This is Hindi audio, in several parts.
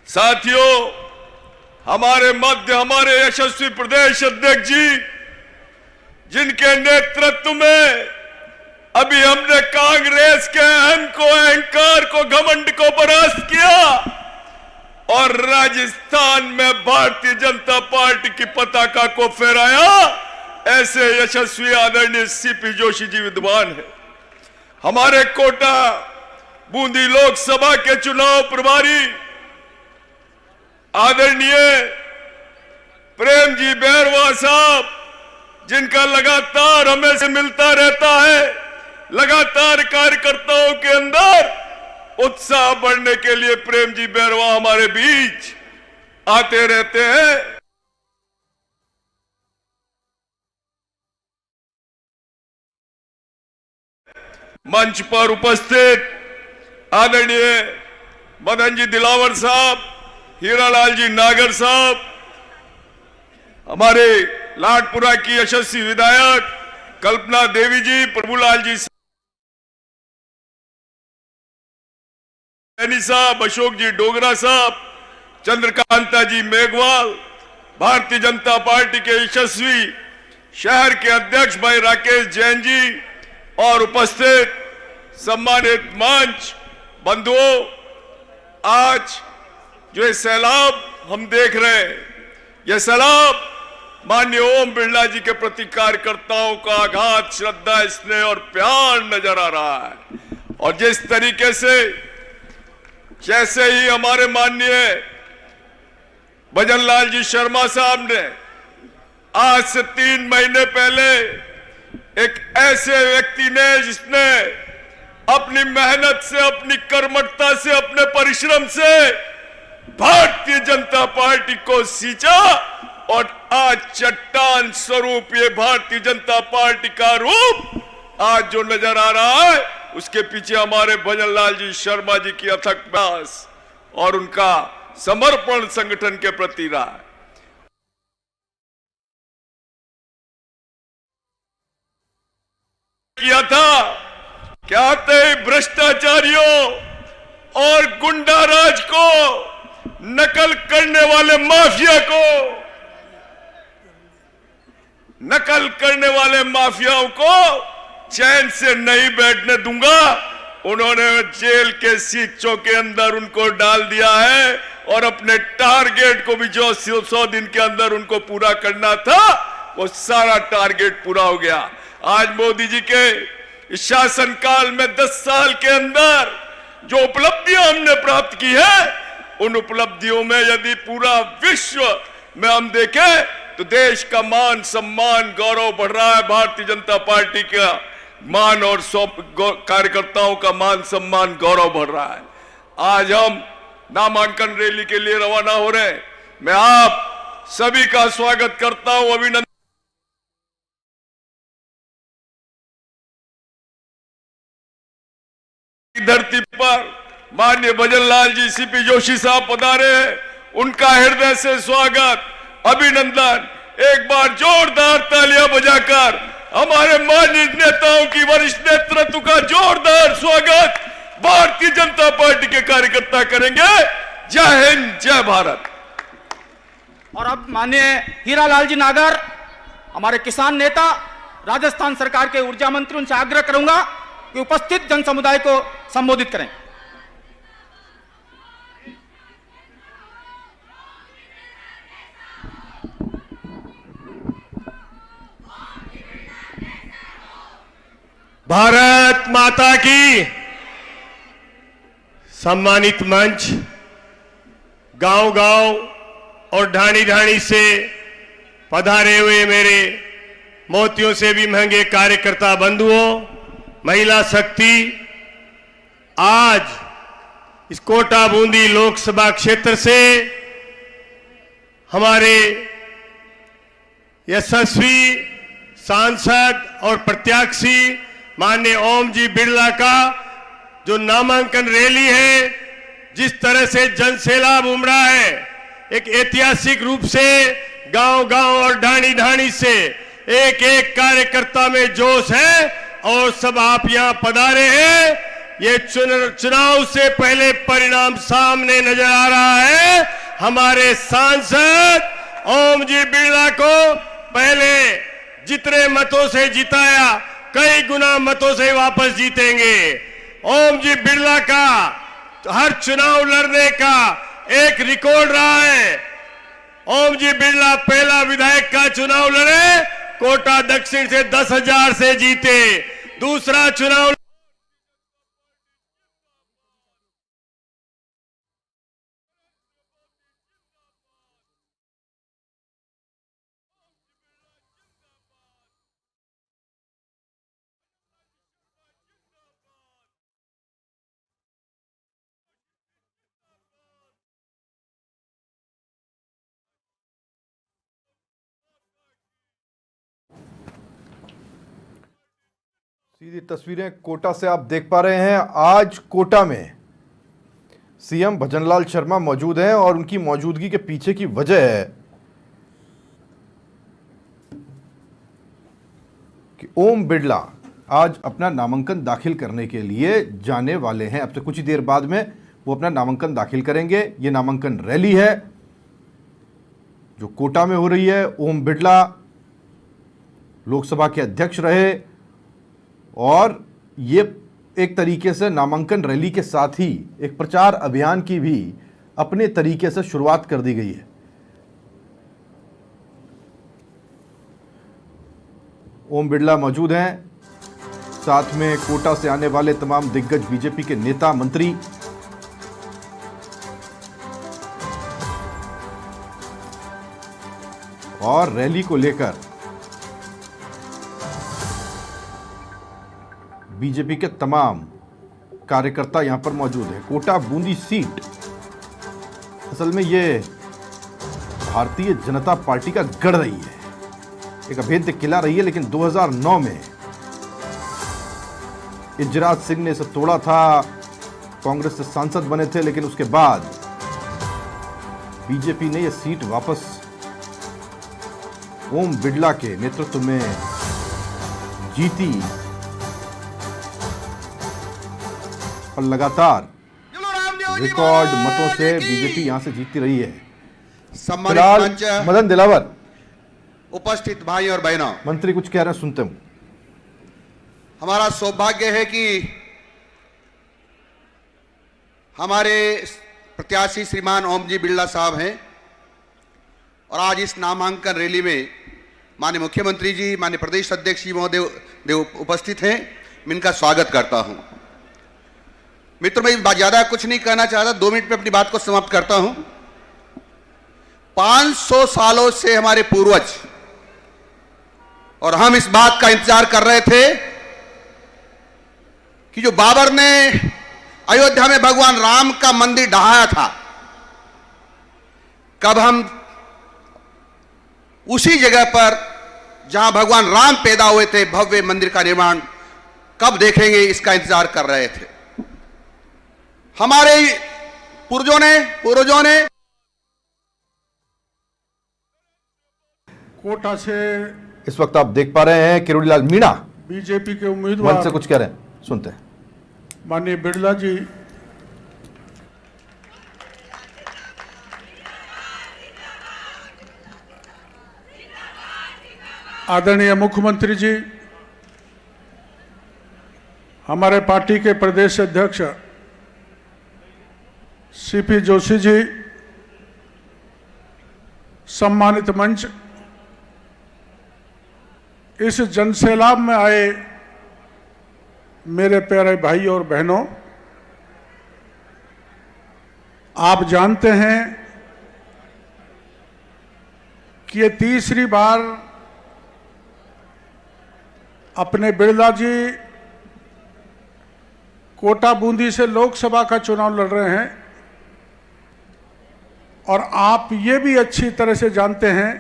साथियों, हमारे मध्य हमारे यशस्वी प्रदेश अध्यक्ष जी, जिनके नेतृत्व में अभी हमने कांग्रेस के अहंकार को घमंड को परास्त किया और राजस्थान में भारतीय जनता पार्टी की पताका को फहराया, ऐसे यशस्वी आदरणीय सीपी जोशी जी विद्वान है। हमारे कोटा बूंदी लोकसभा के चुनाव प्रभारी आदरणीय प्रेम जी बैरवा साहब, जिनका लगातार हमें से मिलता रहता है, लगातार कार्यकर्ताओं के अंदर उत्साह बढ़ने के लिए प्रेम जी बैरवा हमारे बीच आते रहते हैं। मंच पर उपस्थित आदरणीय मदन जी दिलावर साहब, हीरालाल जी नागर साहब, हमारे लाडपुरा की यशस्वी विधायक कल्पना देवी जी, प्रभुलाल जी साहब, अशोक जी डोगरा साहब, चंद्रकांता जी मेघवाल, भारतीय जनता पार्टी के यशस्वी शहर के अध्यक्ष भाई राकेश जैन जी और उपस्थित सम्मानित मंच बंधुओं, आज जो ये सैलाब हम देख रहे हैं, यह सैलाब माननीय ओम बिरला जी के प्रति कार्यकर्ताओं का आघात, श्रद्धा, स्नेह और प्यार नजर आ रहा है। और जिस तरीके से जैसे ही हमारे माननीय भजनलाल जी शर्मा साहब ने आज से 3 महीने पहले एक ऐसे व्यक्ति ने जिसने अपनी मेहनत से, अपनी कर्मठता से, अपने परिश्रम से भारतीय जनता पार्टी को सींचा और आज चट्टान स्वरूप ये भारतीय जनता पार्टी का रूप आज जो नजर आ रहा है, उसके पीछे हमारे भजनलाल जी शर्मा जी की अथक प्रयास और उनका समर्पण संगठन के प्रति रहा है। किया था क्या थे भ्रष्टाचारियों और गुंडाराज को, नकल करने वाले माफिया को, नकल करने वाले माफियाओं को चैन से नहीं बैठने दूंगा। उन्होंने जेल के सीचों के अंदर उनको डाल दिया है और अपने टारगेट को भी जो 100 दिन के अंदर उनको पूरा करना था, वो सारा टारगेट पूरा हो गया। आज मोदी जी के इस शासनकाल में 10 साल के अंदर जो उपलब्धियां हमने प्राप्त की है, उन उपलब्धियों में यदि पूरा विश्व में हम देखें तो देश का मान सम्मान गौरव बढ़ रहा है। भारतीय जनता पार्टी का मान और कार्यकर्ताओं का मान सम्मान गौरव बढ़ रहा है। आज हम नामांकन रैली के लिए रवाना हो रहे हैं। मैं आप सभी का स्वागत करता हूं, अभिनंदन। धरती पर माननीय भजनलाल जी सीपी जोशी साहब पधारे हैं, उनका हृदय से स्वागत, अभिनंदन। एक बार जोरदार तालियां बजाकर हमारे माननीय नेताओं की वरिष्ठ नेतृत्व का जोरदार स्वागत भारतीय जनता पार्टी के कार्यकर्ता करेंगे। जय हिंद, जय भारत। और अब माननीय हीरालाल जी नागर, हमारे किसान नेता, राजस्थान सरकार के ऊर्जा मंत्री, उनसे आग्रह करूंगा कि उपस्थित जन समुदाय को संबोधित करें। भारत माता की। सम्मानित मंच, गांव-गांव और ढाणी-ढाणी से पधारे हुए मेरे मोतियों से भी महंगे कार्यकर्ता बंधुओं, महिला शक्ति, आज इस कोटा बूंदी लोकसभा क्षेत्र से हमारे यशस्वी सांसद और प्रत्याशी माननीय ओम जी बिरला का जो नामांकन रैली है, जिस तरह से जनसैलाब उमड़ा है, एक ऐतिहासिक रूप से गांव-गांव और ढाणी-ढाणी से एक एक कार्यकर्ता में जोश है और सब आप यहां पधारे हैं। ये चुनाव से पहले परिणाम सामने नजर आ रहा है हमारे सांसद ओम जी बिरला को पहले जितने मतों से जिताया कई गुना मतों से वापस जीतेंगे। ओम जी बिरला का हर चुनाव लड़ने का एक रिकॉर्ड रहा है। ओम जी बिरला पहला विधायक का चुनाव लड़े, कोटा दक्षिण से 10,000 से जीते। दूसरा चुनाव सीधी तस्वीरें कोटा से आप देख पा रहे हैं। आज कोटा में सीएम भजनलाल शर्मा मौजूद हैं और उनकी मौजूदगी के पीछे की वजह है कि ओम बिरला आज अपना नामांकन दाखिल करने के लिए जाने वाले हैं। अब से कुछ ही देर बाद में वो अपना नामांकन दाखिल करेंगे। ये नामांकन रैली है जो कोटा में हो रही है। ओम बिरला लोकसभा के अध्यक्ष रहे और ये एक तरीके से नामांकन रैली के साथ ही एक प्रचार अभियान की भी अपने तरीके से शुरुआत कर दी गई है। ओम बिरला मौजूद हैं, साथ में कोटा से आने वाले तमाम दिग्गज बीजेपी के नेता मंत्री। और रैली को लेकर बीजेपी के तमाम कार्यकर्ता यहां पर मौजूद हैं। कोटा बूंदी सीट असल में ये भारतीय जनता पार्टी का गढ़ रही है, एक अभेद्य किला रही है। लेकिन 2009 में इजरात सिंह ने इसे तोड़ा था, कांग्रेस से सांसद बने थे, लेकिन उसके बाद बीजेपी ने यह सीट वापस ओम बिरला के नेतृत्व में जीती और लगातार रिकॉर्ड मतों से बीजेपी यहां से जीतती रही है। फिलहाल मदन दिलावर, उपस्थित भाई और बहनों, मंत्री कुछ कह रहे हैं, सुनते हूं। हमारा सौभाग्य है कि हमारे प्रत्याशी श्रीमान ओम जी बिरला साहब हैं और आज इस नामांकन रैली में माननीय मुख्यमंत्री जी, माननीय प्रदेश अध्यक्ष जी महोदय उपस्थित हैं। मैं इनका स्वागत करता हूं। मित्रों, मैं ज्यादा कुछ नहीं कहना चाहता, 2 मिनट में अपनी बात को समाप्त करता हूं। 500 सालों से हमारे पूर्वज और हम इस बात का इंतजार कर रहे थे कि जो बाबर ने अयोध्या में भगवान राम का मंदिर ढहाया था, कब हम उसी जगह पर जहां भगवान राम पैदा हुए थे भव्य मंदिर का निर्माण कब देखेंगे, इसका इंतजार कर रहे थे। हमारे पूर्वजों ने कोटा से इस वक्त आप देख पा रहे हैं किरोड़ीलाल मीणा बीजेपी के मंच उम्मीदवार से कुछ कह रहे हैं, सुनते हैं। माननीय बिरला जी आदरणीय मुख्यमंत्री जी, हमारे पार्टी के प्रदेश अध्यक्ष सीपी जोशी जी, सम्मानित मंच, इस जनसैलाब में आए मेरे प्यारे भाई और बहनों, आप जानते हैं कि ये तीसरी बार अपने बिरला जी कोटा बूंदी से लोकसभा का चुनाव लड़ रहे हैं और आप ये भी अच्छी तरह से जानते हैं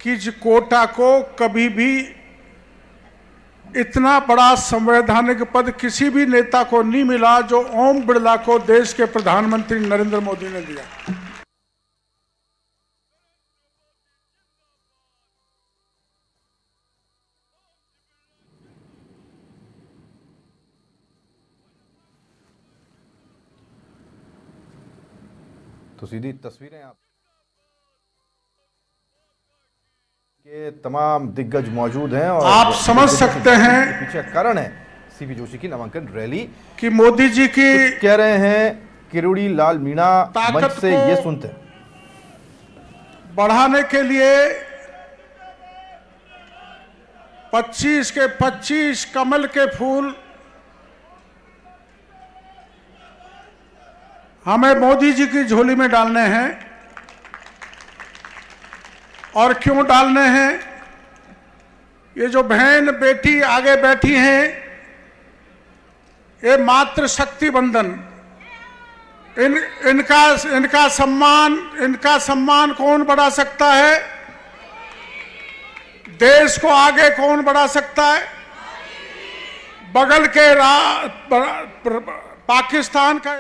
कि कोटा को कभी भी इतना बड़ा संवैधानिक पद किसी भी नेता को नहीं मिला जो ओम बिरला को देश के प्रधानमंत्री नरेंद्र मोदी ने दिया। तो सीधी तस्वीरें आप के तमाम दिग्गज मौजूद हैं और आप समझ सकते हैं पीछे कारण है सीपी जोशी की नामांकन रैली कि मोदी जी की कह रहे हैं किरोड़ी लाल मीणा ताकत मंच से को ये सुनते हैं। बढ़ाने के लिए 25 के 25 कमल के फूल हमें मोदी जी की झोली में डालने हैं। और क्यों डालने हैं? ये जो बहन बेटी आगे बैठी हैं, ये मातृ शक्ति बंधन, इनका सम्मान कौन बढ़ा सकता है? देश को आगे कौन बढ़ा सकता है? बगल के पाकिस्तान का